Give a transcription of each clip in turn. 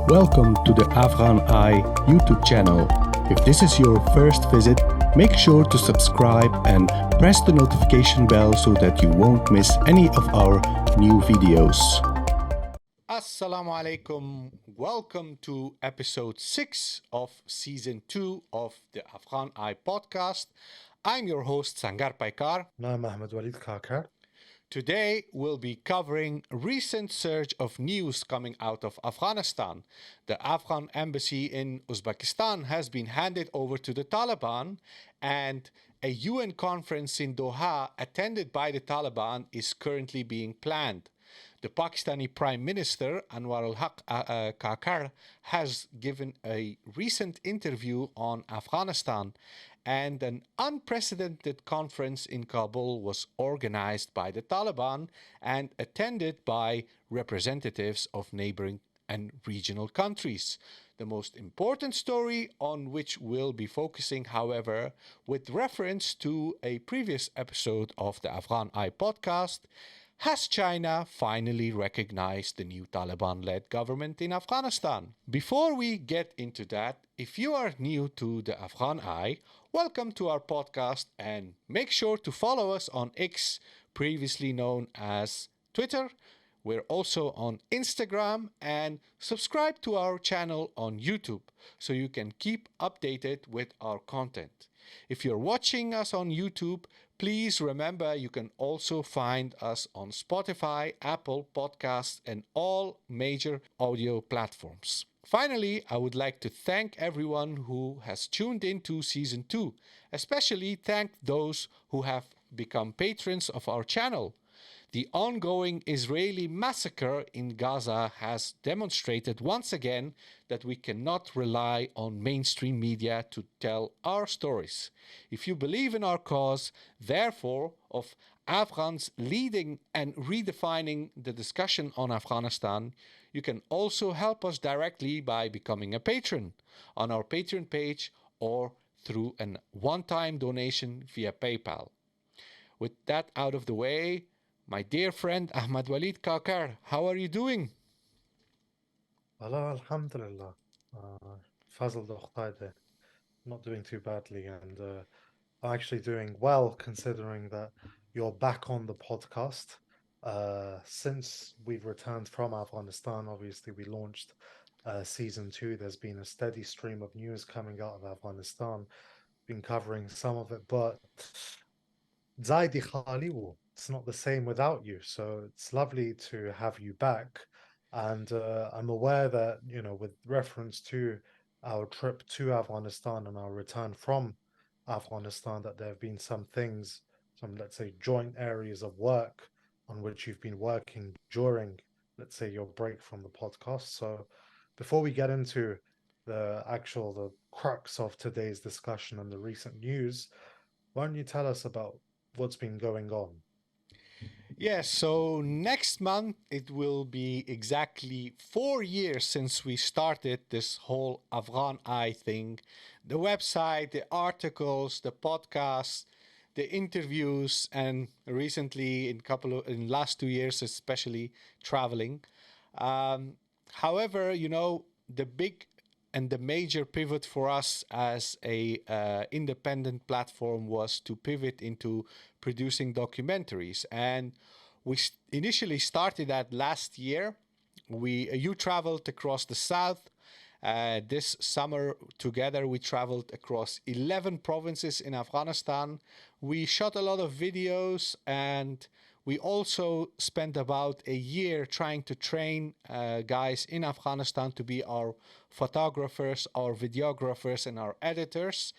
Welcome to the Afghan Eye YouTube channel. If this is your first visit, make sure to subscribe and press the notification bell so that you won't miss any of our new videos. Assalamu alaikum. Welcome to episode 6 of season 2 of the Afghan Eye podcast. I'm your host Sangar Paikar. I'm ahmed-waleed Kakar. Today we'll be covering recent surge of news coming out of Afghanistan. The Afghan embassy in Uzbekistan has been handed over to the Taliban, and a UN conference in Doha attended by the Taliban is currently being planned. The Pakistani Prime Minister Anwar ul-Haq Kakar has given a recent interview on Afghanistan, and an unprecedented conference in Kabul was organized by the Taliban and attended by representatives of neighbouring and regional countries. The most important story on which we'll be focusing, however, with reference to a previous episode of the Afghan Eye podcast, has China finally recognized the new Taliban-led government in Afghanistan? Before we get into that, if you are new to the Afghan Eye, welcome to our podcast and make sure to follow us on X, previously known as Twitter. We're also on Instagram, and subscribe to our channel on YouTube so you can keep updated with our content. If you're watching us on YouTube, please remember you can also find us on Spotify, Apple Podcasts, and all major audio platforms. Finally, I would like to thank everyone who has tuned into Season 2, especially thank those who have become patrons of our channel. The ongoing Israeli massacre in Gaza has demonstrated once again that we cannot rely on mainstream media to tell our stories. If you believe in our cause, therefore, of Afghans leading and redefining the discussion on Afghanistan, you can also help us directly by becoming a patron on our Patreon page or through a one-time donation via PayPal. With that out of the way, my dear friend Ahmed-waleed Kakar, how are you doing? Allah, alhamdulillah. Fazl Dokhtaide. Not doing too badly, and I'm actually doing well considering that you're back on the podcast. Since we've returned from Afghanistan, obviously we launched season 2. There's been a steady stream of news coming out of Afghanistan. Been covering some of it, but Zaidi Khaliwu, it's not the same without you. So it's lovely to have you back. And I'm aware that, with reference to our trip to Afghanistan and our return from Afghanistan, that there have been some things, some, let's say, joint areas of work on which you've been working during, let's say, your break from the podcast. So before we get into the crux of today's discussion and the recent news, why don't you tell us about what's been going on? Yes, so next month it will be exactly 4 years since we started this whole Afghan Eye thing. The website, the articles, the podcasts, the interviews, and recently in last 2 years especially traveling. However, the big and the major pivot for us as a independent platform was to pivot into producing documentaries. And we initially started that last year. You traveled across the south. This summer together we traveled across 11 provinces in Afghanistan. We shot a lot of videos, and we also spent about a year trying to train guys in Afghanistan to be our photographers, our videographers, and our editors.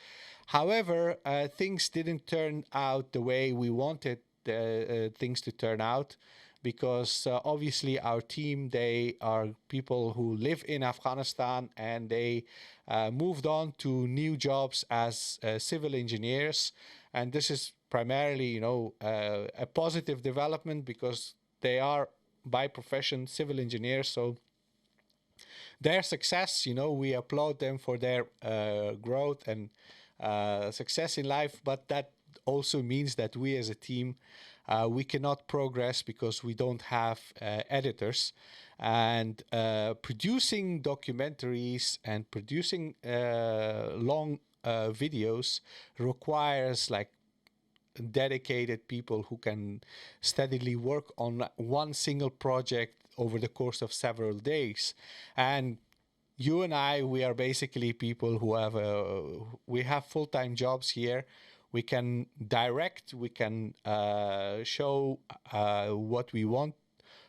However, things didn't turn out the way we wanted things to turn out, because obviously our team, they are people who live in Afghanistan, and they moved on to new jobs as civil engineers. And this is primarily, a positive development, because they are by profession civil engineers. So their success, we applaud them for their growth and success in life, but that also means that we as a team, we cannot progress because we don't have editors. And producing documentaries and producing long videos requires like dedicated people who can steadily work on one single project over the course of several days. And you and I, we are basically people who have we have full-time jobs here. We can direct, we can show what we want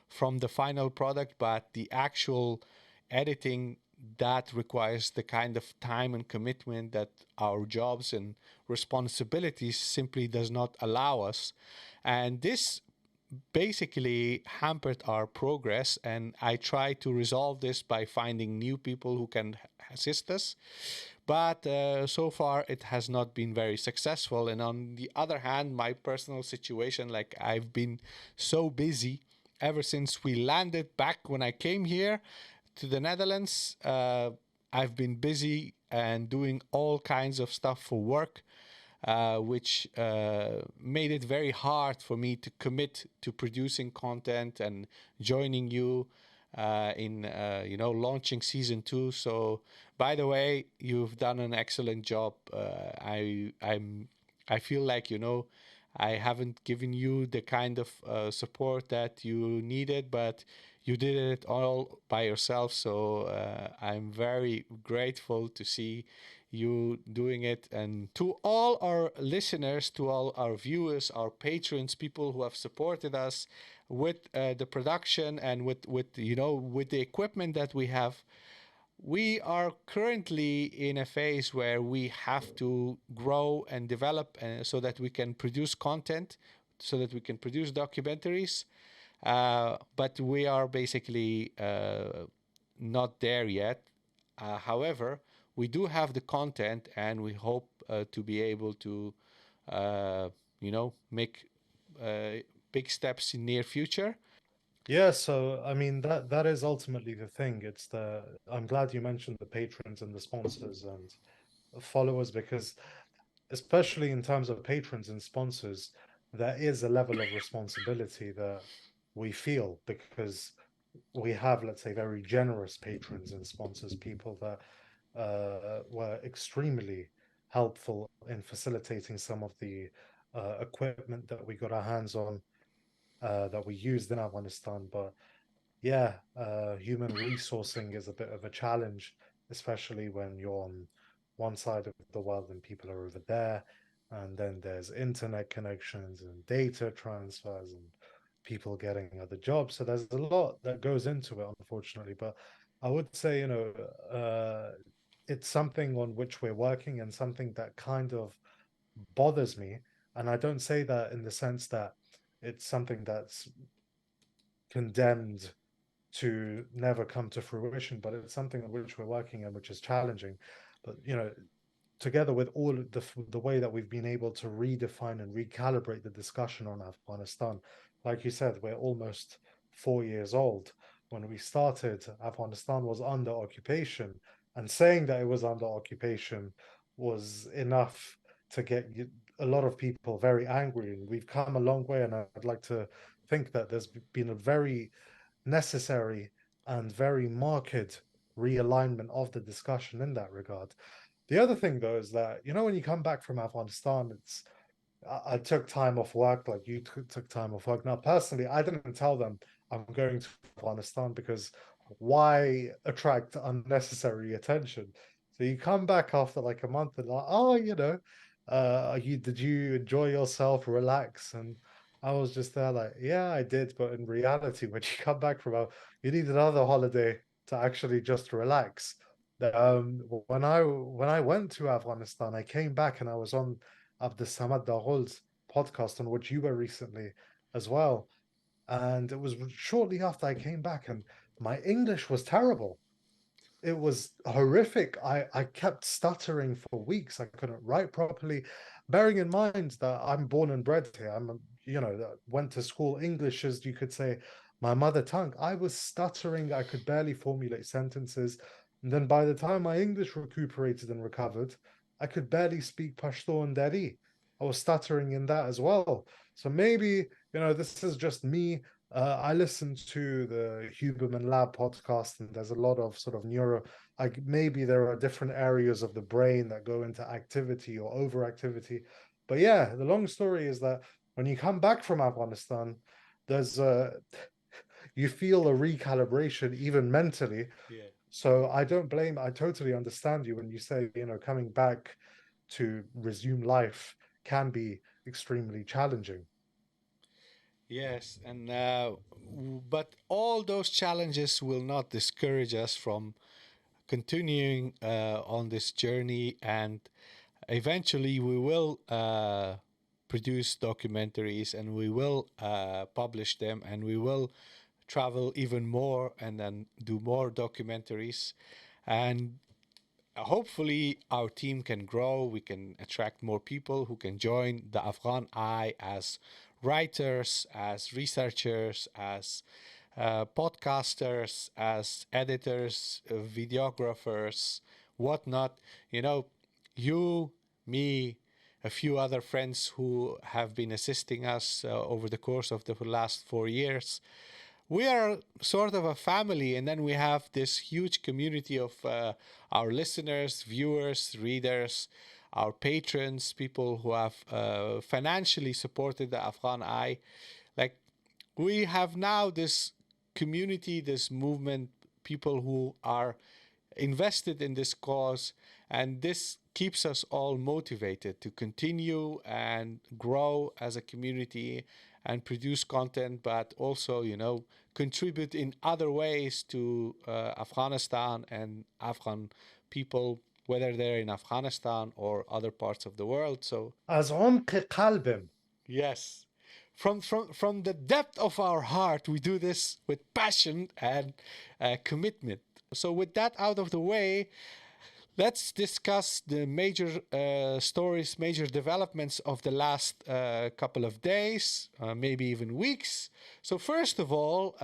from the final product, but the actual editing, that requires the kind of time and commitment that our jobs and responsibilities simply does not allow us. And this basically hampered our progress, and I try to resolve this by finding new people who can assist us. But so far it has not been very successful. And on the other hand, my personal situation, like I've been so busy ever since we landed back when I came here to the Netherlands. I've been busy and doing all kinds of stuff for work, which made it very hard for me to commit to producing content and joining you in launching season 2. So, by the way, you've done an excellent job. I feel like I haven't given you the kind of support that you needed, but you did it all by yourself. So I'm very grateful to see you doing it. And to all our listeners, to all our viewers, our patrons, people who have supported us with the production and with the equipment that we have, we are currently in a phase where we have to grow and develop so that we can produce content, so that we can produce documentaries. But we are basically not there yet. However, we do have the content, and we hope to be able to, make big steps in near future. Yeah, so I mean that is ultimately the thing. I'm glad you mentioned the patrons and the sponsors and followers, because especially in terms of patrons and sponsors, there is a level of responsibility that we feel, because we have, let's say, very generous patrons and sponsors, people that were extremely helpful in facilitating some of the equipment that we got our hands on, that we used in Afghanistan. But yeah, human resourcing is a bit of a challenge, especially when you're on one side of the world and people are over there. And then there's internet connections and data transfers and people getting other jobs. So there's a lot that goes into it, unfortunately. But I would say, it's something on which we're working, and something that kind of bothers me. And I don't say that in the sense that it's something that's condemned to never come to fruition, but it's something on which we're working and which is challenging. But together with all the way that we've been able to redefine and recalibrate the discussion on Afghanistan, like you said, we're almost 4 years old. When we started, Afghanistan was under occupation, and saying that it was under occupation was enough to get a lot of people very angry. And we've come a long way, and I'd like to think that there's been a very necessary and very marked realignment of the discussion in that regard. The other thing, though, is that, when you come back from Afghanistan, I took time off work, like you took time off work. Now, personally, I didn't tell them I'm going to Afghanistan, because why attract unnecessary attention? So you come back after like a month and like, oh, did you enjoy yourself, relax? And I was just there like, yeah, I did. But in reality, when you come back you need another holiday to actually just relax. When I went to Afghanistan, I came back and I was on Abdus Dagul's podcast, on which you were recently as well. And it was shortly after I came back, and my English was terrible. It was horrific. I kept stuttering for weeks. I couldn't write properly. Bearing in mind that I'm born and bred here, went to school. English is, you could say, my mother tongue. I was stuttering. I could barely formulate sentences. And then by the time my English recuperated and recovered, I could barely speak Pashto and Dari. I was stuttering in that as well. So maybe, this is just me. I listen to the Huberman Lab podcast, and there's a lot of sort of like maybe there are different areas of the brain that go into activity or overactivity. But yeah, the long story is that when you come back from Afghanistan, there's you feel a recalibration even mentally. Yeah. So I totally understand you when you say, coming back to resume life can be extremely challenging. Yes, and but all those challenges will not discourage us from continuing on this journey, and eventually we will produce documentaries, and we will publish them, and we will travel even more and then do more documentaries, and hopefully our team can grow. We can attract more people who can join the Afghan Eye as writers, as researchers, as podcasters, as editors, videographers, whatnot. You know, you, me, a few other friends who have been assisting us over the course of the last 4 years. We are sort of a family, and then we have this huge community of our listeners, viewers, readers, our patrons, people who have financially supported the Afghan Eye. Like, we have now this community, this movement, people who are invested in this cause, and this keeps us all motivated to continue and grow as a community and produce content, but also, contribute in other ways to Afghanistan and Afghan people, whether they're in Afghanistan or other parts of the world. So, از عمق قلبم. yes, from the depth of our heart, we do this with passion and commitment. So, with that out of the way, let's discuss the major stories, major developments of the last couple of days, maybe even weeks. So, first of all,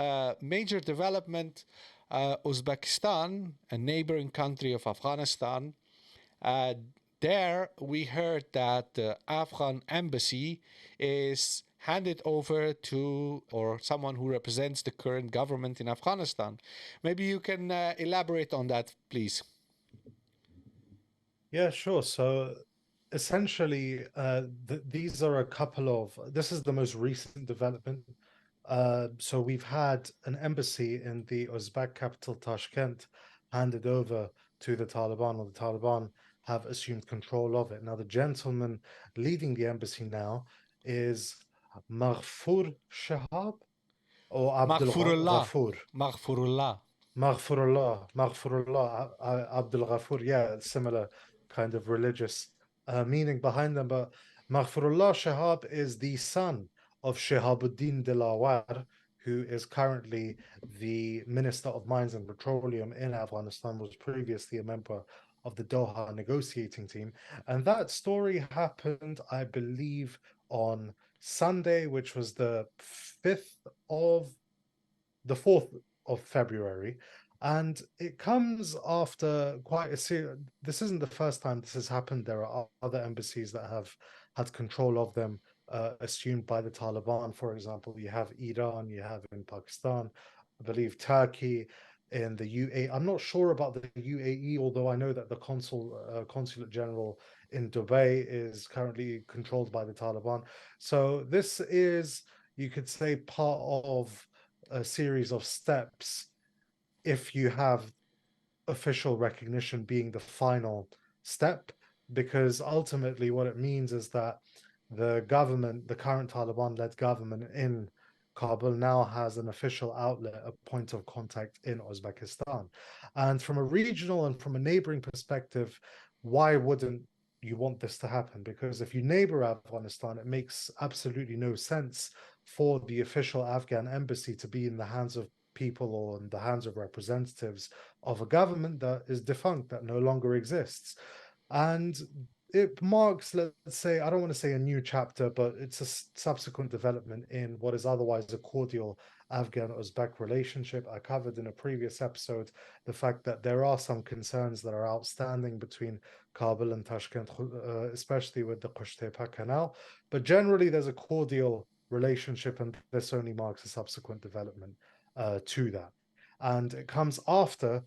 major development, Uzbekistan, a neighboring country of Afghanistan. Uh, there, we heard that the Afghan embassy is handed over to, or someone who represents the current government in Afghanistan. Maybe you can elaborate on that, please. Yeah, sure. So essentially, these are a couple of, this is the most recent development. So we've had an embassy in the Uzbek capital, Tashkent, handed over to the Taliban, or the Taliban have assumed control of it. Now, the gentleman leading the embassy now is Maghfur Shahab or Abdul Maghfurullah. Ghafur. Maghfurullah. Maghfurullah, Abdul Ghafur, yeah, similar kind of religious meaning behind them. But Maghfurullah Shahab is the son of Shihabuddin Dilawar, who is currently the Minister of Mines and Petroleum in Afghanistan, was previously a member of the Doha negotiating team. And that story happened, I believe, on Sunday, which was the 5th of the 4th of February. And it comes after quite a serious. This isn't the first time this has happened. There are other embassies that have had control of them, assumed by the Taliban. For example, you have Iran, you have in Pakistan, I believe Turkey, in the UAE. I'm not sure about the UAE, although I know that the consulate general in Dubai is currently controlled by the Taliban. So this is, you could say, part of a series of steps if you have official recognition being the final step, because ultimately what it means is that the government, the current Taliban-led government in Kabul, now has an official outlet, a point of contact in Uzbekistan. And from a regional and from a neighboring perspective, why wouldn't you want this to happen? Because if you neighbor Afghanistan, it makes absolutely no sense for the official Afghan embassy to be in the hands of people or in the hands of representatives of a government that is defunct, that no longer exists. And it marks, let's say, I don't want to say a new chapter, but it's a subsequent development in what is otherwise a cordial Afghan-Uzbek relationship. I covered in a previous episode the fact that there are some concerns that are outstanding between Kabul and Tashkent, especially with the Qushtepa Canal. But generally, there's a cordial relationship, and this only marks a subsequent development to that. And it comes after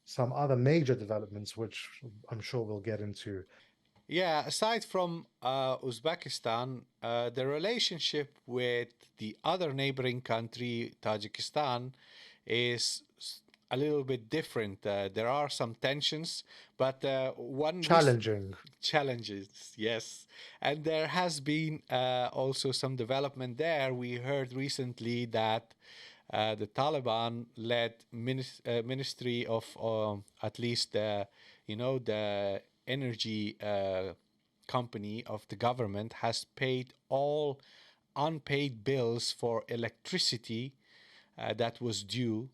some other major developments, which I'm sure we'll get into. Yeah, aside from Uzbekistan, the relationship with the other neighboring country, Tajikistan, is a little bit different. There are some tensions, but Challenging. challenges, yes, and there has been also some development there. We heard recently that the Taliban-led Ministry of at least the energy company of the government has paid all unpaid bills for electricity that was due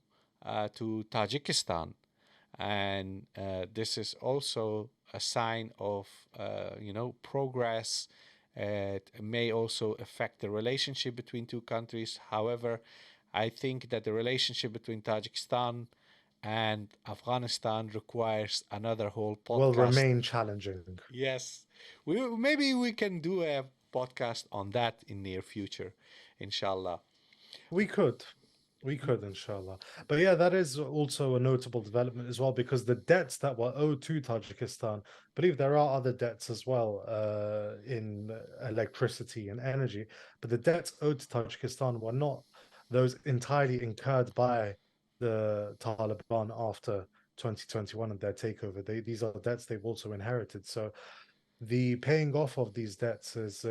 to Tajikistan, and this is also a sign of progress. It may also affect the relationship between two countries. However, I think that the relationship between Tajikistan and Afghanistan requires another whole Will podcast. remain challenging. Yes, maybe we can do a podcast on that in near future, inshallah. We could. We could, inshallah. But yeah, that is also a notable development as well, because the debts that were owed to Tajikistan, I believe there are other debts as well in electricity and energy, but the debts owed to Tajikistan were not those entirely incurred by the Taliban after 2021 and their takeover. These are debts they've also inherited. So the paying off of these debts is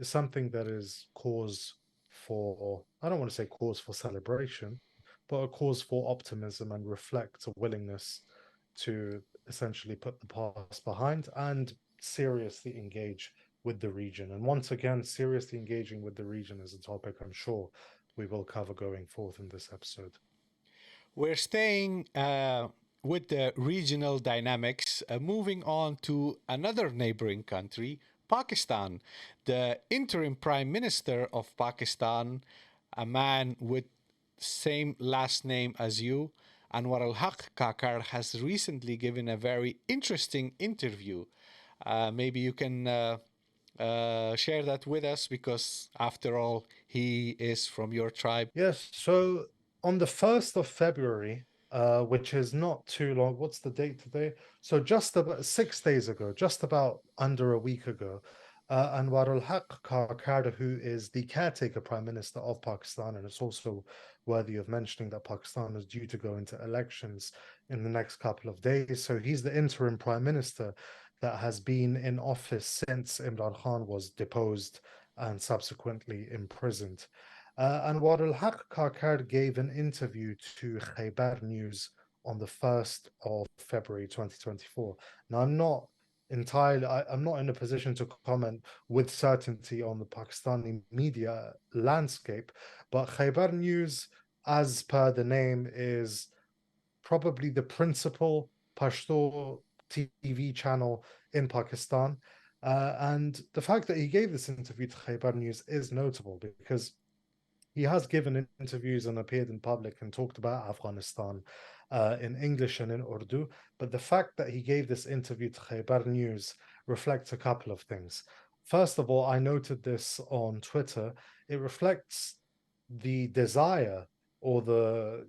something that is cause for, I don't want to say cause for celebration, but a cause for optimism and reflect a willingness to essentially put the past behind and seriously engage with the region. And once again, seriously engaging with the region is a topic I'm sure we will cover going forth in this episode. We're staying with the regional dynamics, moving on to another neighboring country, Pakistan. The interim Prime Minister of Pakistan, a man with same last name as you, Anwar al-Haq Kakar, has recently given a very interesting interview. Maybe you can share that with us because, after all, he is from your tribe. Yes, so on the 1st of February, which is not too long, what's the date today? So just about 6 days ago, just about under a week ago, Anwar al-Haq Kakar, who is the caretaker Prime Minister of Pakistan, and it's also worthy of mentioning that Pakistan is due to go into elections in the next couple of days. So he's the interim Prime Minister that has been in office since Imran Khan was deposed and subsequently imprisoned. Anwar al-Haq Kakar gave an interview to Khaybar News on the 1st of February 2024. Now, I'm not in a position to comment with certainty on the Pakistani media landscape, but Khaybar News, as per the name, is probably the principal Pashto TV channel in Pakistan. And the fact that he gave this interview to Khaybar News is notable because he has given interviews and appeared in public and talked about Afghanistan in English and in Urdu. But the fact that he gave this interview to Khaybar News reflects a couple of things. First of all, I noted this on Twitter. It reflects the desire or the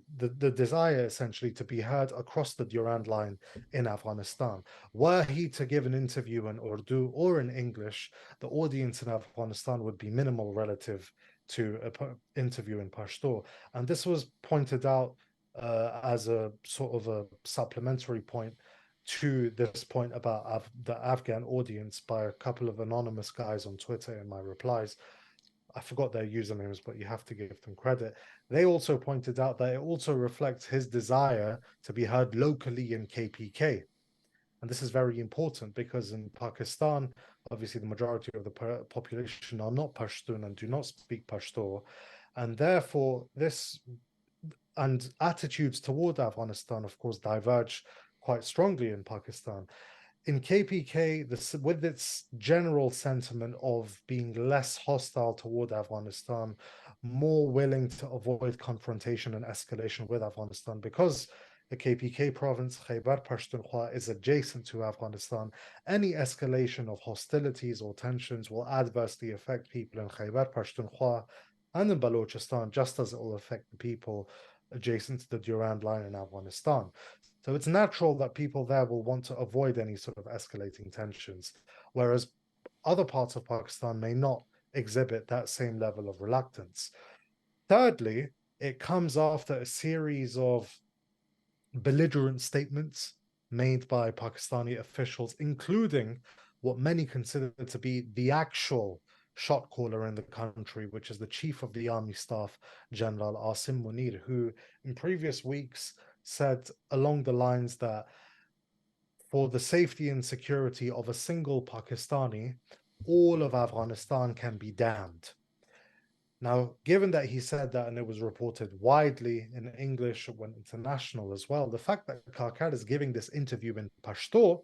desire essentially to be heard across the Durand line in Afghanistan. Were he to give an interview in Urdu or in English, the audience in Afghanistan would be minimal relative to an interview in Pashto. And this was pointed out as a sort of a supplementary point to this point about the Afghan audience by a couple of anonymous guys on Twitter in my replies. I forgot their usernames, but you have to give them credit. They also pointed out that it also reflects his desire to be heard locally in KPK. And this is very important because in Pakistan, obviously the majority of the population are not Pashtun and do not speak Pashto. And therefore, this and attitudes toward Afghanistan, of course, diverge quite strongly in Pakistan. in KPK, with its general sentiment of being less hostile toward Afghanistan, more willing to avoid confrontation and escalation with Afghanistan, because the KPK province, Khyber Pakhtunkhwa, is adjacent to Afghanistan. Any escalation of hostilities or tensions will adversely affect people in Khyber Pakhtunkhwa and in Balochistan, just as it will affect the people adjacent to the Durand Line in Afghanistan. So it's natural that people there will want to avoid any sort of escalating tensions, whereas other parts of Pakistan may not exhibit that same level of reluctance. Thirdly, it comes after a series of belligerent statements made by Pakistani officials, including what many consider to be the actual shot caller in the country, which is the chief of the army staff, General Asim Munir, who in previous weeks said along the lines that for the safety and security of a single Pakistani, all of Afghanistan can be damned. Now, given that he said that and it was reported widely in English, it went international as well, the fact that Kakar is giving this interview in Pashto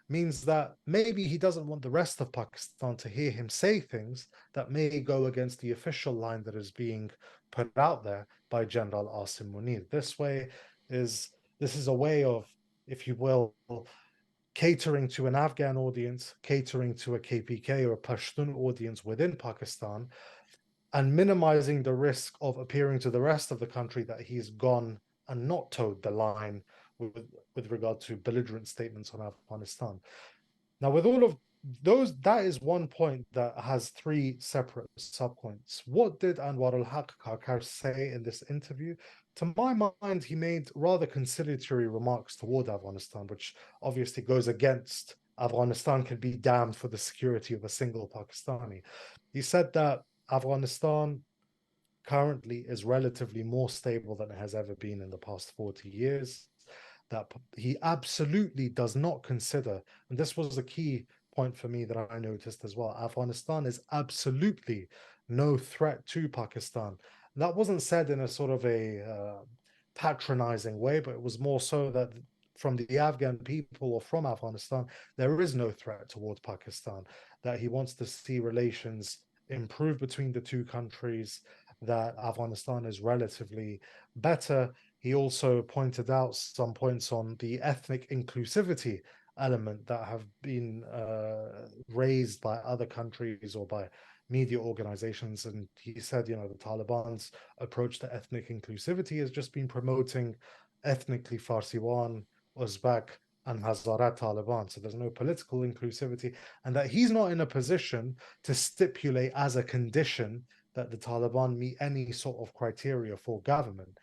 means that maybe he doesn't want the rest of Pakistan to hear him say things that may go against the official line that is being put out there by General Asim Munir. This is a way of, if you will, catering to an Afghan audience, catering to a KPK or a Pashtun audience within Pakistan, and minimizing the risk of appearing to the rest of the country that he's gone and not towed the line with regard to belligerent statements on Afghanistan. Now, with all of those, that is one point that has three separate subpoints. What did Anwar ul-Haq Kakar say in this interview? To my mind, he made rather conciliatory remarks toward Afghanistan, which obviously goes against Afghanistan can be damned for the security of a single Pakistani. He said that Afghanistan currently is relatively more stable than it has ever been in the past 40 years. That he absolutely does not consider, and this was the key point for me that I noticed as well, Afghanistan is absolutely no threat to Pakistan. That wasn't said in a sort of a patronizing way, but it was more so that from the Afghan people or from Afghanistan, there is no threat towards Pakistan, that he wants to see relations improve between the two countries, that Afghanistan is relatively better. He also pointed out some points on the ethnic inclusivity element that have been raised by other countries or by media organizations. And he said, you know, the Taliban's approach to ethnic inclusivity has just been promoting ethnically Farsiwan, Uzbek, and Hazara Taliban. So there's no political inclusivity, and that he's not in a position to stipulate as a condition that the Taliban meet any sort of criteria for government.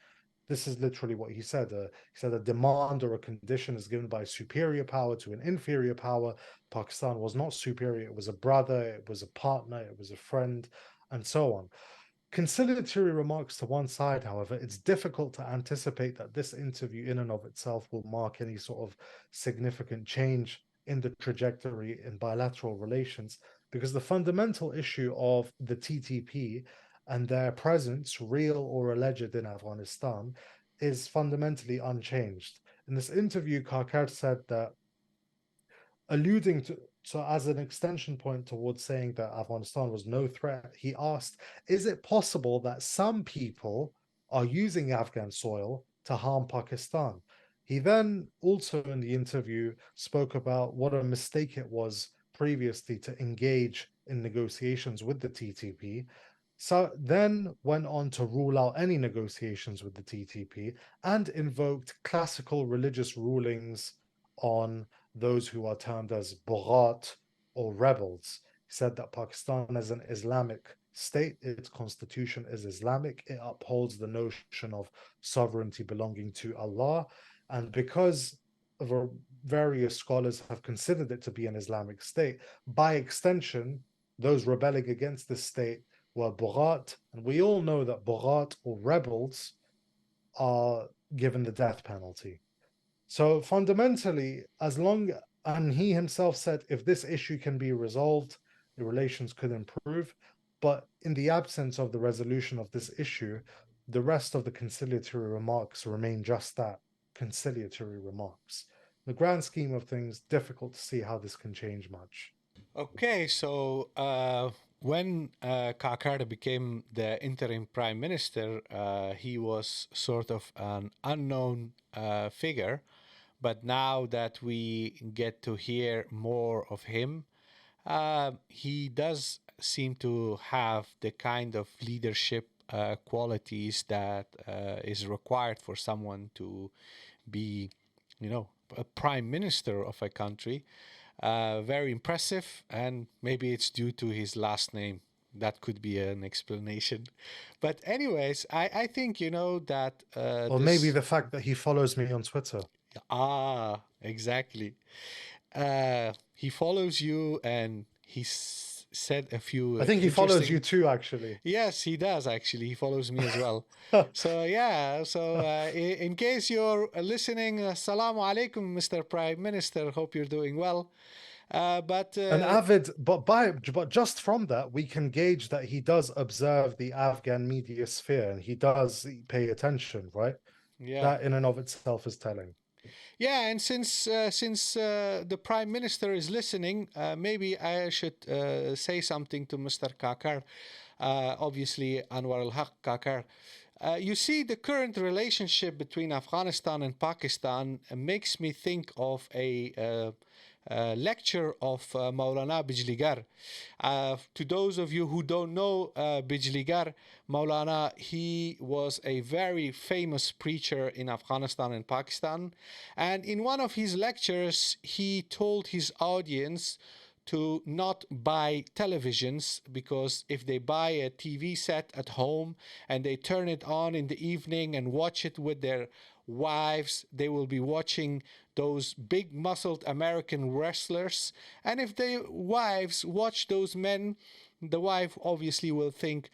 This is literally what he said. He said a demand or a condition is given by a superior power to an inferior power. Pakistan was not superior. It was a brother, it was a partner, it was a friend, and so on. Conciliatory remarks to one side, however, it's difficult to anticipate that this interview in and of itself will mark any sort of significant change in the trajectory in bilateral relations, because the fundamental issue of the TTP and their presence, real or alleged, in Afghanistan is fundamentally unchanged. In this interview, Kakar said that, alluding to, so as an extension point towards saying that Afghanistan was no threat, he asked, is it possible that some people are using Afghan soil to harm Pakistan? He then also in the interview spoke about what a mistake it was previously to engage in negotiations with the TTP. So then went on to rule out any negotiations with the TTP and invoked classical religious rulings on those who are termed as Bughat or rebels. He said that Pakistan is an Islamic state, its constitution is Islamic, it upholds the notion of sovereignty belonging to Allah, and because various scholars have considered it to be an Islamic state, by extension, those rebelling against this state were Bughat, and we all know that Bughat or rebels are given the death penalty. So fundamentally, as long, and he himself said, if this issue can be resolved, the relations could improve. But in the absence of the resolution of this issue, the rest of the conciliatory remarks remain just that, conciliatory remarks. the grand scheme of things, difficult to see how this can change much. Okay, so when Kakar became the interim prime minister, he was sort of an unknown figure. But now that we get to hear more of him, he does seem to have the kind of leadership qualities that is required for someone to be, a prime minister of a country. Very impressive, and maybe it's due to his last name. That could be an explanation. But anyways, I think, that Or maybe the fact that he follows me on Twitter. Exactly. He follows you, and said a few I think he follows you interesting. too, actually. Yes, he does actually. He follows me as well. So yeah. So in case you're listening, Assalamu alaikum, Mr. Prime Minister. Hope you're doing well. But An avid, but just from that, we can gauge that he does observe the Afghan media sphere and he does pay attention, right? yeah, That in and of itself is telling. yeah. And since the Prime Minister is listening, maybe I should say something to Mr. Kakar. Obviously, Anwar ul-Haq Kakar. You see, the current relationship between Afghanistan and Pakistan makes me think of a lecture of Maulana Bijligar. To those of you who don't know Bijligar, Maulana, he was a very famous preacher in Afghanistan and Pakistan. And in one of his lectures, he told his audience to not buy televisions, because if they buy a TV set at home and they turn it on in the evening and watch it with their wives, they will be watching those big muscled American wrestlers. And if their wives watch those men, the wife obviously will think,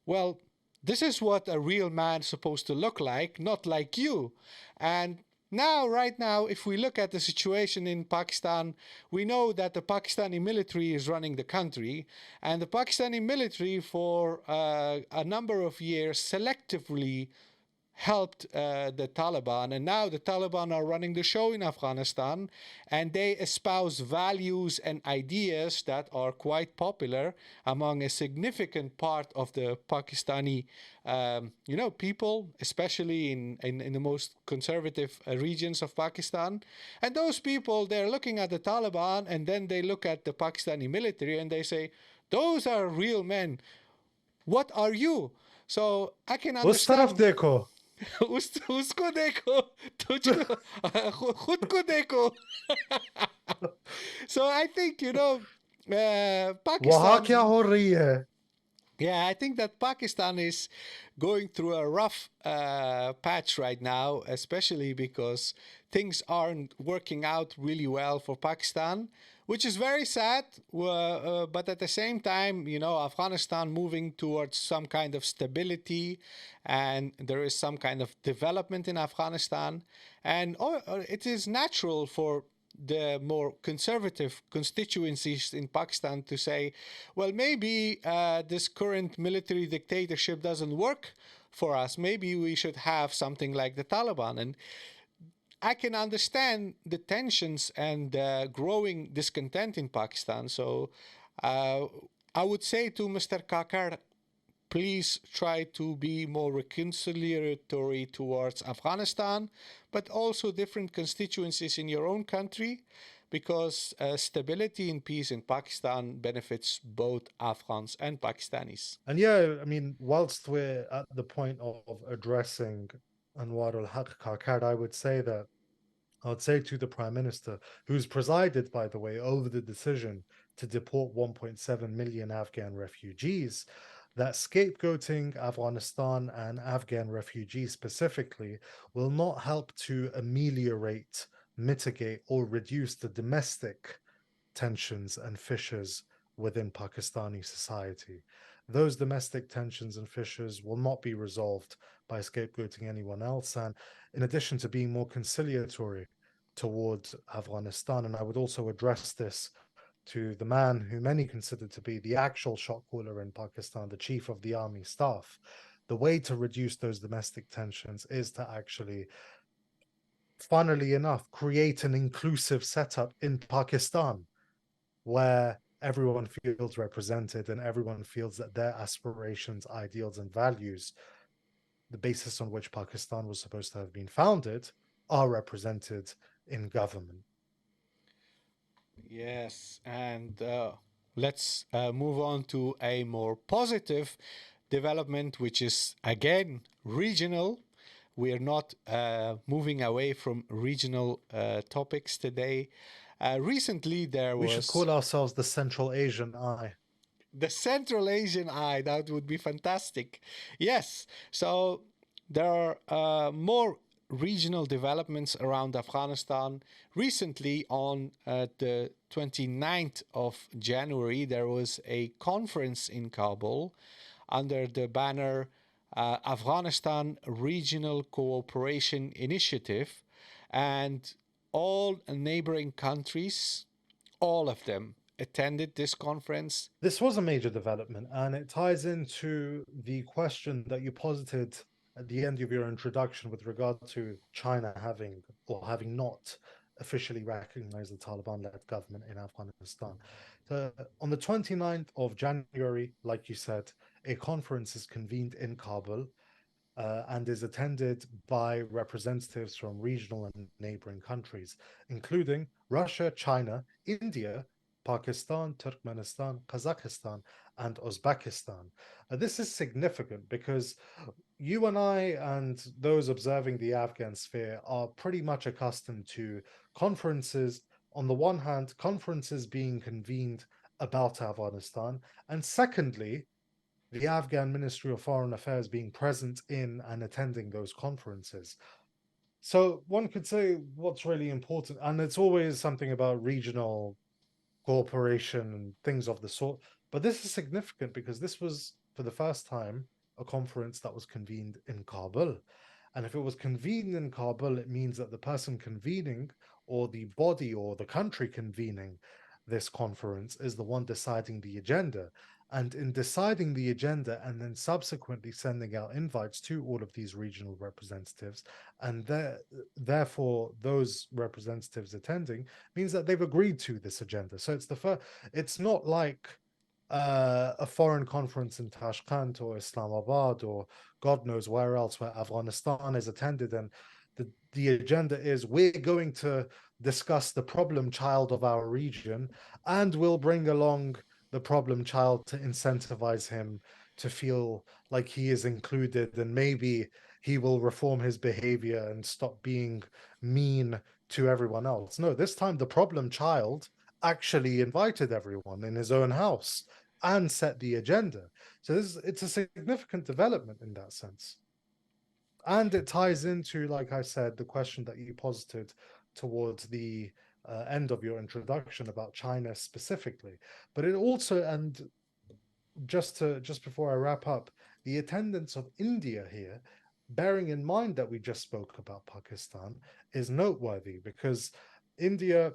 well, this is what a real man's supposed to look like, not like you. And now, right now, if we look at the situation in Pakistan, we know that the Pakistani military is running the country, and the Pakistani military for a number of years selectively helped the Taliban, and now the Taliban are running the show in Afghanistan, and they espouse values and ideas that are quite popular among a significant part of the Pakistani, people, especially in the most conservative regions of Pakistan. And those people, they're looking at the Taliban, and then they look at the Pakistani military, and they say, "Those are real men. What are you?" So I can उस तरफ understand. देखो. उसको देखो तुझको खुद को देखो. So I think, वहाँ Pakistan. क्या हो रही है? Yeah, I think that Pakistan is going through a rough patch right now, especially because things aren't working out really well for Pakistan, which is very sad. But at the same time, Afghanistan moving towards some kind of stability, and there is some kind of development in Afghanistan. And it is natural for the more conservative constituencies in Pakistan to say, well, maybe this current military dictatorship doesn't work for us. Maybe we should have something like the Taliban. And I can understand the tensions and growing discontent in Pakistan. So I would say to Mr. Kakar, please try to be more reconciliatory towards Afghanistan, but also different constituencies in your own country, because stability and peace in Pakistan benefits both Afghans and Pakistanis. And yeah, I mean, whilst we're at the point of addressing Anwar ul-Haq Kakar, I would say to the Prime Minister, who's presided, by the way, over the decision to deport 1.7 million Afghan refugees, that scapegoating Afghanistan and Afghan refugees specifically will not help to ameliorate, mitigate, or reduce the domestic tensions and fissures within Pakistani society. Those domestic tensions and fissures will not be resolved by scapegoating anyone else. And in addition to being more conciliatory towards Afghanistan, and I would also address this to the man who many consider to be the actual shot caller in Pakistan, the chief of the army staff, the way to reduce those domestic tensions is to actually funnily enough, create an inclusive setup in Pakistan where everyone feels represented and everyone feels that their aspirations, ideals, and values, the basis on which Pakistan was supposed to have been founded, are represented in government. Yes, and let's move on to a more positive development, which is again regional. We are not moving away from regional topics today. Recently, there We should was call ourselves the Central Asian Eye. the Central Asian Eye. That would be fantastic. Yes, so there are more regional developments around Afghanistan. Recently, on the 29th of January, there was a conference in Kabul under the banner Afghanistan Regional Cooperation Initiative, and all neighboring countries, all of them, attended this conference. This was a major development, and it ties into the question that you posited at the end of your introduction with regard to China having or having not officially recognized the Taliban-led government in Afghanistan. So on the 29th of January, like you said, a conference is convened in Kabul and is attended by representatives from regional and neighboring countries, including Russia, China, India, Pakistan, Turkmenistan, Kazakhstan, and Uzbekistan. This is significant because you and I and those observing the Afghan sphere are pretty much accustomed to conferences. On the one hand, conferences being convened about Afghanistan, and secondly, the Afghan Ministry of Foreign Affairs being present in and attending those conferences. So one could say what's really important, and it's always something about regional cooperation and things of the sort. But this is significant because this was, for the first time, a conference that was convened in Kabul. And if it was convened in Kabul, it means that the person convening, or the body or the country convening this conference, is the one deciding the agenda. And in deciding the agenda and then subsequently sending out invites to all of these regional representatives, and therefore those representatives attending, means that they've agreed to this agenda. So it's the first. It's not like a foreign conference in Tashkent or Islamabad or God knows where else where Afghanistan is attended, and the agenda is we're going to discuss the problem child of our region, and we'll bring along the problem child to incentivize him to feel like he is included, and maybe he will reform his behavior and stop being mean to everyone else. No, this time the problem child actually invited everyone in his own house and set the agenda. So it's a significant development in that sense. And it ties into, like I said, the question that you posited towards the end of your introduction about China specifically. But it also, and just before I wrap up, the attendance of India here, bearing in mind that we just spoke about Pakistan, is noteworthy because India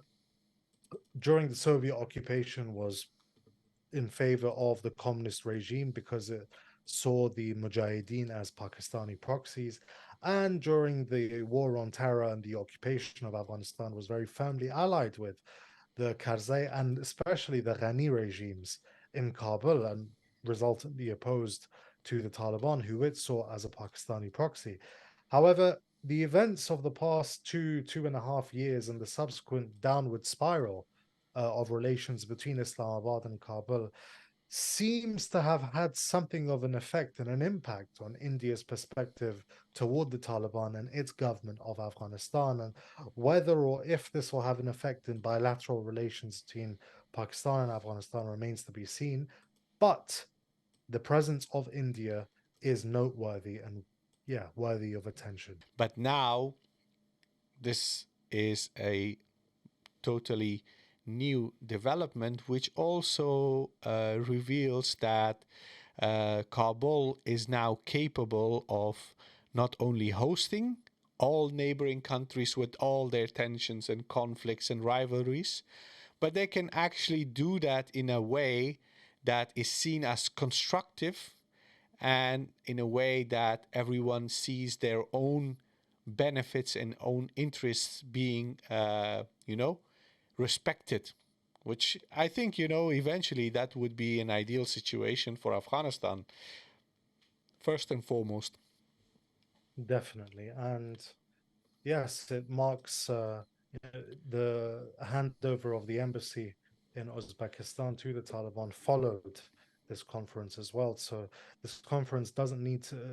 during the Soviet occupation was in favor of the communist regime because it saw the Mujahideen as Pakistani proxies, and during the war on terror and the occupation of Afghanistan was very firmly allied with the Karzai and especially the Ghani regimes in Kabul, and resultantly opposed to the Taliban, who it saw as a Pakistani proxy. However, the events of the past 2.5 years and the subsequent downward spiral of relations between Islamabad and Kabul seems to have had something of an effect and an impact on India's perspective toward the Taliban and its government of Afghanistan. And whether or if this will have an effect in bilateral relations between Pakistan and Afghanistan remains to be seen. But the presence of India is noteworthy and, yeah, worthy of attention. But now, this is a totally new development, which also reveals that Kabul is now capable of not only hosting all neighboring countries with all their tensions and conflicts and rivalries, but they can actually do that in a way that is seen as constructive and in a way that everyone sees their own benefits and own interests being, respected, which I think, eventually that would be an ideal situation for Afghanistan, first and foremost. Definitely. And yes, it marks the handover of the embassy in Uzbekistan to the Taliban followed this conference as well. So this conference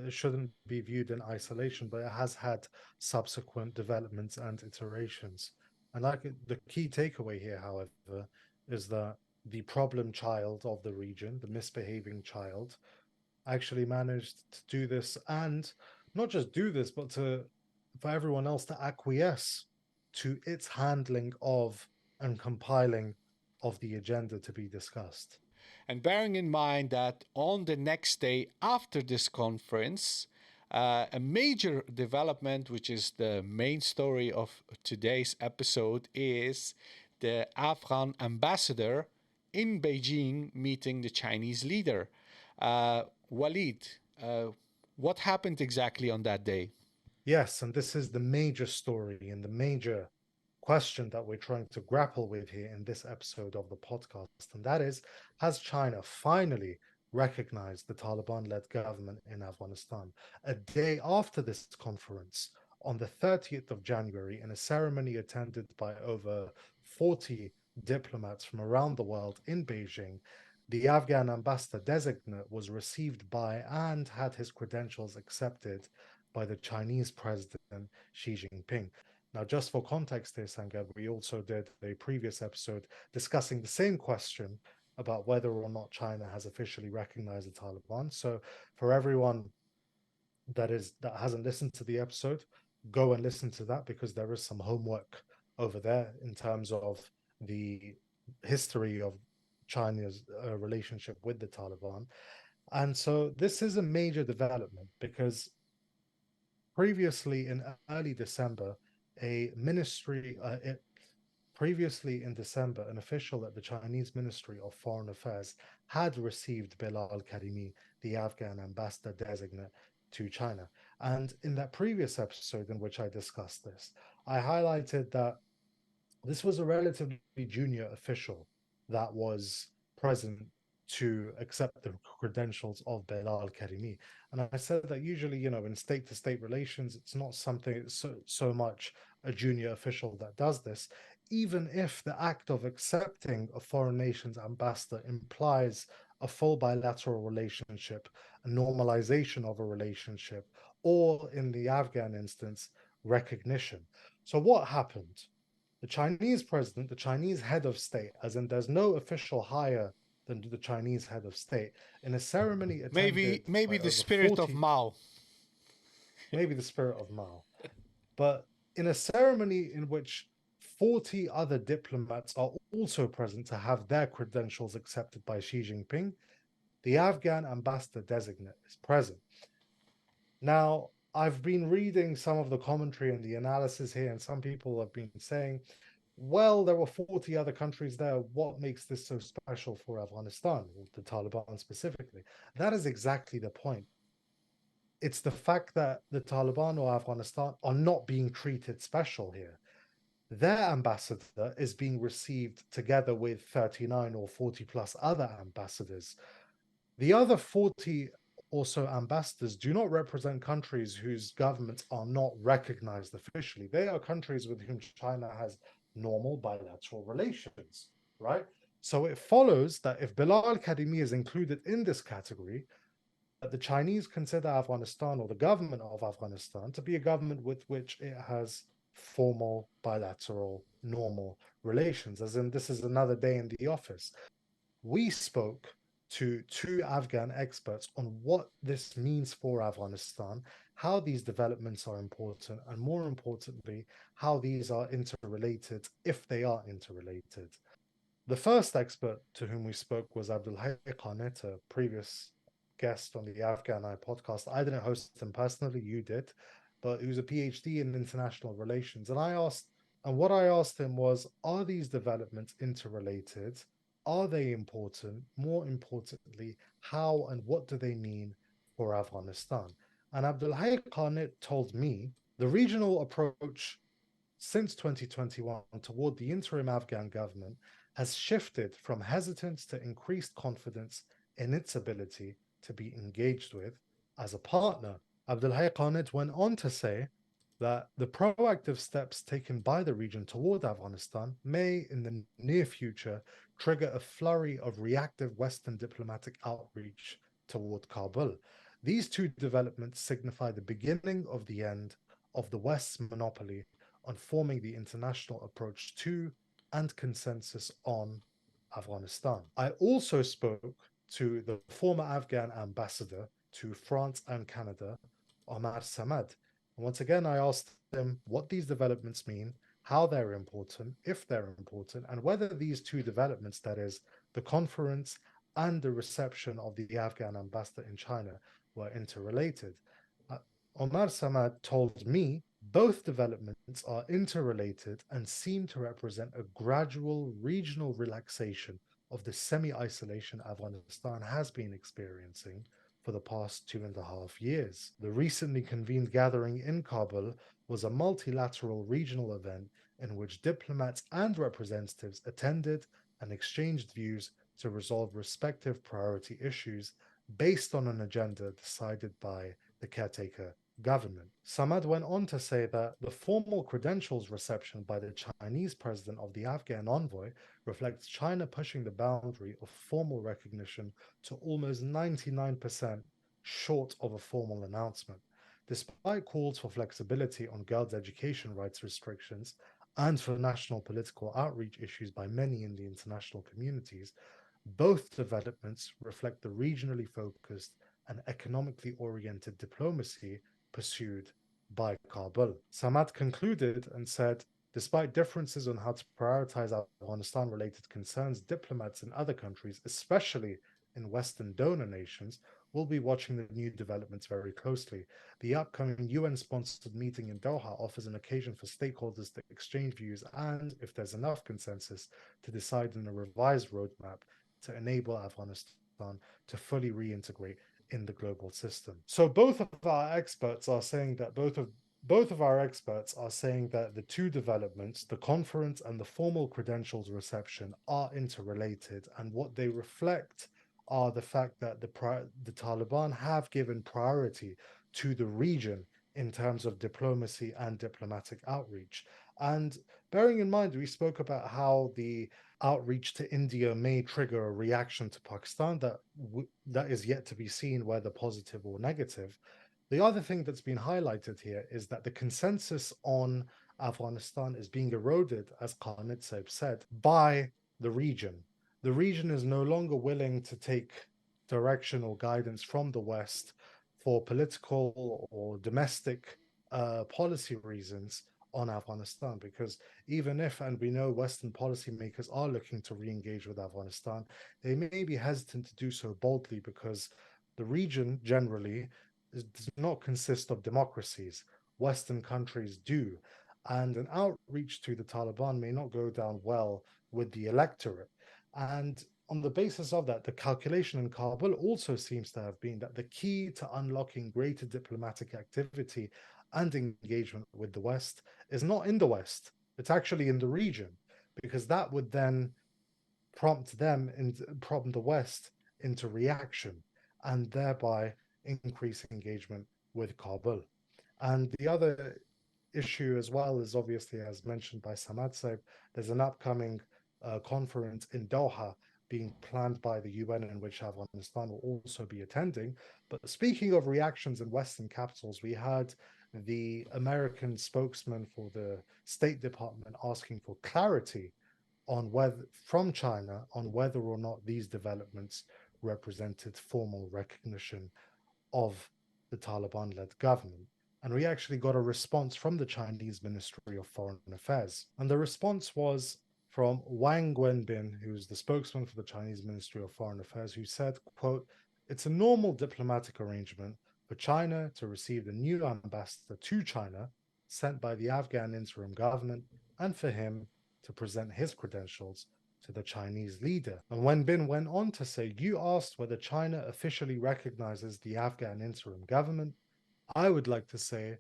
shouldn't be viewed in isolation, but it has had subsequent developments and iterations. And the key takeaway here, however, is that the problem child of the region, the misbehaving child, actually managed to do this, and not just do this, but for everyone else to acquiesce to its handling of and compiling of the agenda to be discussed. And bearing in mind that on the next day after this conference, a major development, which is the main story of today's episode, is the Afghan ambassador in Beijing meeting the Chinese leader. Waleed, what happened exactly on that day? Yes, and this is the major story and the major question that we're trying to grapple with here in this episode of the podcast. And that is, has China finally recognized the Taliban-led government in Afghanistan? A day after this conference, on the 30th of January, in a ceremony attended by over 40 diplomats from around the world in Beijing, the Afghan ambassador-designate was received by and had his credentials accepted by the Chinese President Xi Jinping. Now, just for context here, Sangad, we also did a previous episode discussing the same question about whether or not China has officially recognized the Taliban. So for everyone that hasn't listened to the episode, go and listen to that, because there is some homework over there in terms of the history of China's relationship with the Taliban. And so this is a major development, because previously in early December, a ministry, previously in December, an official at the Chinese Ministry of Foreign Affairs had received Bilal Karimi, the Afghan ambassador-designate to China. And in that previous episode in which I discussed this, I highlighted that this was a relatively junior official that was present to accept the credentials of Bilal Karimi. And I said that usually, in state-to-state relations, it's not something so much a junior official that does this, even if the act of accepting a foreign nation's ambassador implies a full bilateral relationship, a normalization of a relationship, or in the Afghan instance, recognition. So what happened? The Chinese president, the Chinese head of state, as in there's no official higher than the Chinese head of state, in a ceremony Maybe, attended maybe by the over spirit of 40, Mao. maybe the spirit of Mao, but in a ceremony in which 40 other diplomats are also present to have their credentials accepted by Xi Jinping, the Afghan ambassador designate is present. Now, I've been reading some of the commentary and the analysis here, and some people have been saying, well, there were 40 other countries there. What makes this so special for Afghanistan, the Taliban specifically? That is exactly the point. It's the fact that the Taliban or Afghanistan are not being treated special here. Their ambassador is being received together with 39 or 40 plus other ambassadors. The other 40 or so ambassadors do not represent countries whose governments are not recognized officially. They are countries with whom China has normal bilateral relations, right? So it follows that if Bilal Karimi is included in this category, that the Chinese consider Afghanistan, or the government of Afghanistan, to be a government with which it has formal bilateral normal relations, as in this is another day in the office. We spoke to two Afghan experts on what this means for Afghanistan, how these developments are important, and more importantly, how these are interrelated, if they are interrelated. The first expert to whom we spoke was Abdul-Haq, a previous guest on the Afghan Eye podcast. I didn't host him personally, you did, but he was a PhD in international relations. And what I asked him was, are these developments interrelated? Are they important? More importantly, how and what do they mean for Afghanistan? And Abdul Hayy told me The regional approach since 2021 toward the interim Afghan government has shifted from hesitance to increased confidence in its ability to be engaged with as a partner. Abdul-Haq went on to say that the proactive steps taken by the region toward Afghanistan may, in the near future, trigger a flurry of reactive Western diplomatic outreach toward Kabul. These two developments signify the beginning of the end of the West's monopoly on forming the international approach to and consensus on Afghanistan. I also spoke to the former Afghan ambassador to France and Canada, Omar Samad. And once again, I asked him what these developments mean, how they're important, if they're important, and whether these two developments, that is, the conference and the reception of the Afghan ambassador in China, were interrelated. Omar Samad told me both developments are interrelated and seem to represent a gradual regional relaxation of the semi-isolation Afghanistan has been experiencing for the past 2.5 years. The recently convened gathering in Kabul was a multilateral regional event in which diplomats and representatives attended and exchanged views to resolve respective priority issues based on an agenda decided by the caretaker government. Samad went on to say that the formal credentials reception by the Chinese president of the Afghan envoy reflects China pushing the boundary of formal recognition to almost 99% short of a formal announcement. Despite calls for flexibility on girls' education rights restrictions and for national political outreach issues by many in the international communities, both developments reflect the regionally focused and economically oriented diplomacy pursued by Kabul. Samad concluded and said, despite differences on how to prioritize Afghanistan-related concerns, diplomats in other countries, especially in Western donor nations, will be watching the new developments very closely. The upcoming UN-sponsored meeting in Doha offers an occasion for stakeholders to exchange views and, if there's enough consensus, to decide on a revised roadmap to enable Afghanistan to fully reintegrate in the global system. So both of our experts are saying that both of our experts are saying that the two developments, the conference and the formal credentials reception, are interrelated, and what they reflect are the fact that the Taliban have given priority to the region in terms of diplomacy and diplomatic outreach. And bearing in mind, we spoke about how the outreach to India may trigger a reaction to Pakistan that is yet to be seen, whether positive or negative. The other thing that's been highlighted here is that the consensus on Afghanistan is being eroded, as Khalid Saib said, by the region. The region is no longer willing to take direction or guidance from the West for political or domestic policy reasons on Afghanistan, because even if, and we know Western policymakers are looking to re-engage with Afghanistan, they may be hesitant to do so boldly because the region generally does not consist of democracies. Western countries do, and an outreach to the Taliban may not go down well with the electorate. And on the basis of that, the calculation in Kabul also seems to have been that the key to unlocking greater diplomatic activity and engagement with the West is not in the West, it's actually in the region, because that would then prompt the West into reaction and thereby increase engagement with Kabul. And the other issue as well is obviously, as mentioned by Samad Saib, there's an upcoming conference in Doha being planned by the UN in which Afghanistan will also be attending. But speaking of reactions in Western capitals, we had the American spokesman for the State Department asking for clarity on whether from China on whether or not these developments represented formal recognition of the Taliban-led government. And we actually got a response from the Chinese Ministry of Foreign Affairs. And the response was from Wang Wenbin, who's the spokesman for the Chinese Ministry of Foreign Affairs, who said, quote, "It's a normal diplomatic arrangement for China to receive the new ambassador to China sent by the Afghan interim government and for him to present his credentials to the Chinese leader." And Wenbin went on to say, "You asked whether China officially recognizes the Afghan interim government. I would like to say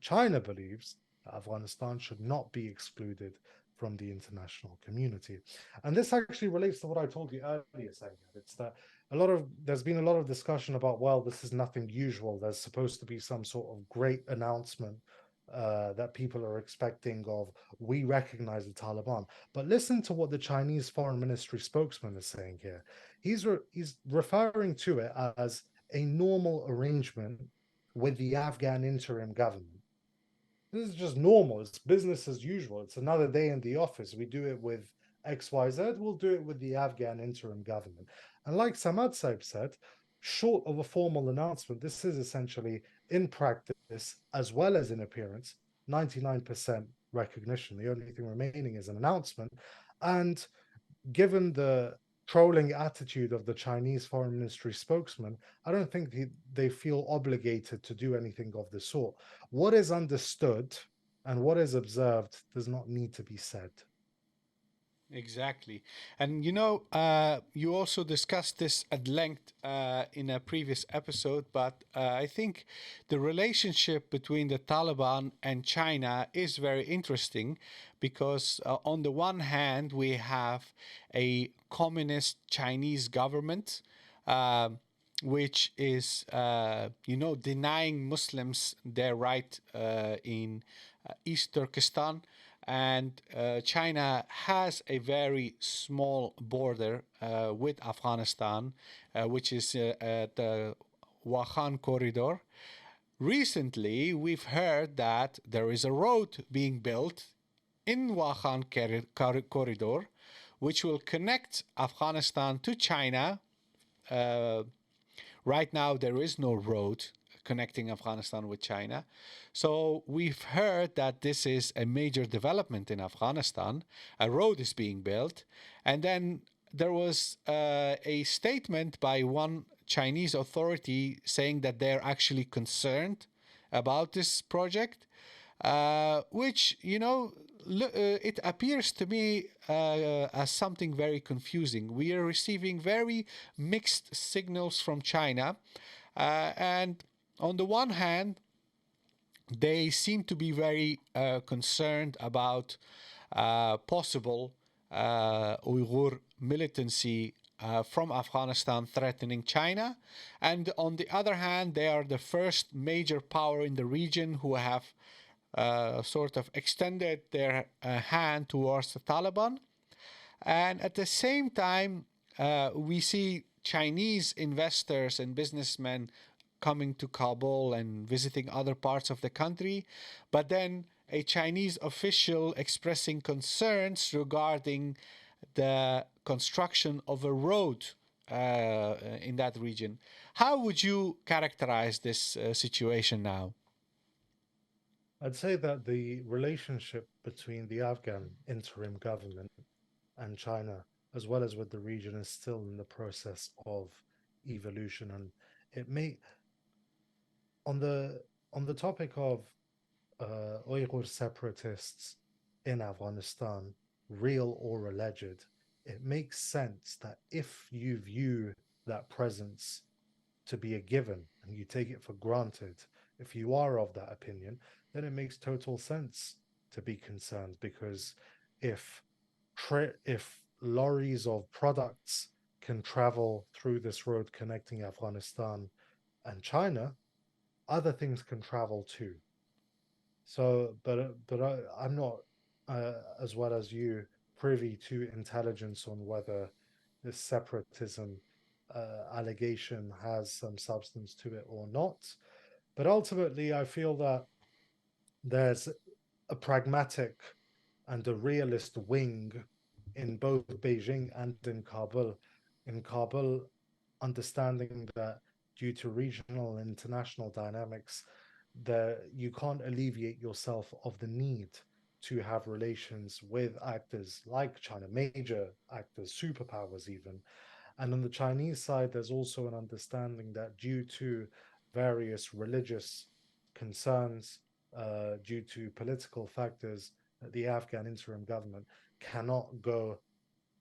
China believes that Afghanistan should not be excluded from the international community. And this actually relates to what I told you earlier, saying it's that there's been a lot of discussion about, well, this is nothing usual. There's supposed to be some sort of great announcement that people are expecting of, we recognize the Taliban. But listen to what the Chinese foreign ministry spokesman is saying here. He's referring to it as a normal arrangement with the Afghan interim government. This is just normal. It's business as usual. It's another day in the office. We do it with XYZ. We'll do it with the Afghan interim government. And like Samad Saib said, short of a formal announcement, this is essentially in practice as well as in appearance, 99% recognition. The only thing remaining is an announcement. And given the trolling attitude of the Chinese foreign ministry spokesman, I don't think they feel obligated to do anything of the sort. What is understood and what is observed does not need to be said. Exactly. And you also discussed this at length in a previous episode, but I think the relationship between the Taliban and China is very interesting because, on the one hand, we have a communist Chinese government. Which is, denying Muslims their right in East Turkestan, and China has a very small border with Afghanistan, which is the Wakhan corridor. Recently, we've heard that there is a road being built in Wakhan corridor, which will connect Afghanistan to China. Right now, there is no road connecting Afghanistan with China. So we've heard that this is a major development in Afghanistan. A road is being built. And then there was a statement by one Chinese authority saying that they're actually concerned about this project, which, it appears to me as something very confusing. We are receiving very mixed signals from China. And on the one hand, they seem to be very concerned about possible Uyghur militancy from Afghanistan threatening China. And on the other hand, they are the first major power in the region who have sort of extended their hand towards the Taliban. And at the same time, we see Chinese investors and businessmen coming to Kabul and visiting other parts of the country, but then a Chinese official expressing concerns regarding the construction of a road in that region. How would you characterize this situation now? I'd say that the relationship between the Afghan interim government and China, as well as with the region, is still in the process of evolution. And it may, on the topic of Uyghur separatists in Afghanistan, real or alleged, it makes sense that if you view that presence to be a given and you take it for granted, if you are of that opinion, then it makes total sense to be concerned, because if if lorries of products can travel through this road connecting Afghanistan and China, other things can travel too. So, I'm not, as well as you, privy to intelligence on whether this separatism allegation has some substance to it or not. But ultimately, I feel that there's a pragmatic and a realist wing in both Beijing and in Kabul. In Kabul, understanding that due to regional and international dynamics, that you can't alleviate yourself of the need to have relations with actors like China, major actors, superpowers even. And on the Chinese side, there's also an understanding that due to various religious concerns, due to political factors, the Afghan interim government cannot go,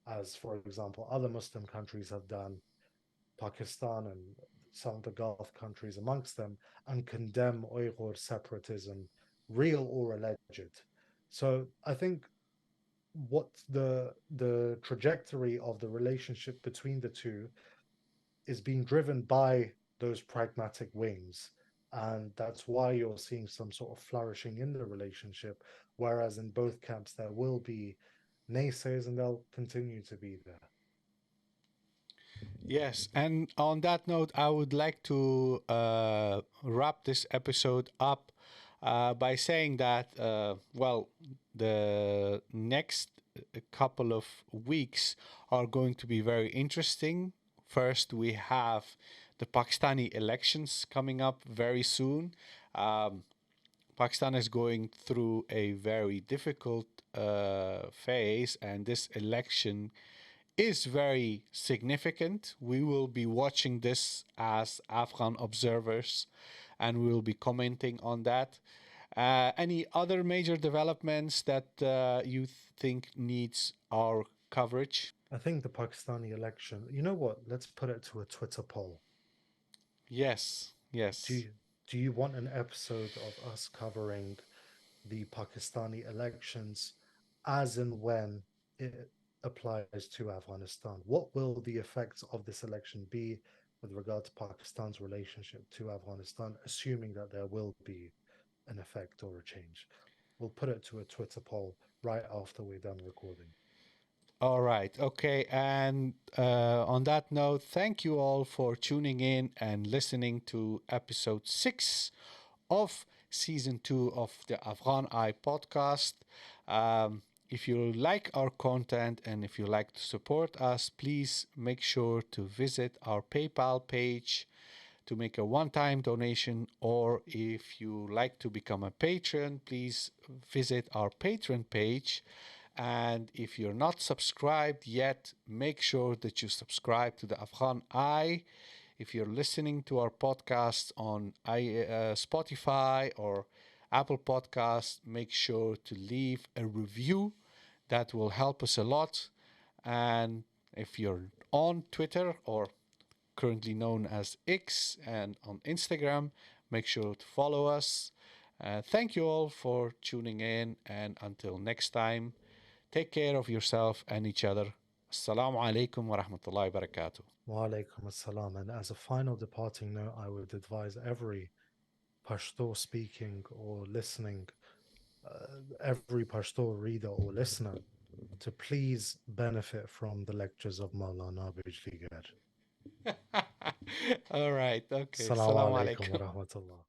as for example, other Muslim countries have done, Pakistan and some of the Gulf countries amongst them, and condemn Uyghur separatism, real or alleged. So I think what the trajectory of the relationship between the two is being driven by those pragmatic wings. And that's why you're seeing some sort of flourishing in the relationship. Whereas in both camps, there will be naysayers and they'll continue to be there. Yes, and on that note, I would like to wrap this episode up by saying that, well, the next couple of weeks are going to be very interesting. First, we have the Pakistani elections coming up very soon. Pakistan is going through a very difficult phase, and this election is very significant. We will be watching this as Afghan observers and we will be commenting on that. Any other major developments that you think needs our coverage? I think the Pakistani election, you know what? Let's put it to a Twitter poll. Yes, yes. Do you want an episode of us covering the Pakistani elections as and when it applies to Afghanistan? What will the effects of this election be with regard to Pakistan's relationship to Afghanistan, assuming that there will be an effect or a change? We'll put it to a Twitter poll right after we're done recording. All right. Okay. And on that note, thank you all for tuning in and listening to episode 6 of season 2 of the Afghan Eye podcast. If you like our content and if you like to support us, please make sure to visit our PayPal page to make a one-time donation, or if you like to become a patron, please visit our Patreon page. And if you're not subscribed yet, make sure that you subscribe to the Afghan Eye. If you're listening to our podcast on Spotify or Apple Podcasts, make sure to leave a review. That will help us a lot. And if you're on Twitter, or currently known as X, and on Instagram, make sure to follow us. Thank you all for tuning in, and until next time, take care of yourself and each other. Assalamu alaikum wa rahmatullahi wa barakatuh. Wa alaikum assalam. And as a final departing note, I would advise every Pashto speaking or listening, every Pashto reader or listener, to please benefit from the lectures of Maulana Bijligar. All right. Okay. Assalamu Assalamu alaikum wa alaikum. rahmatullah.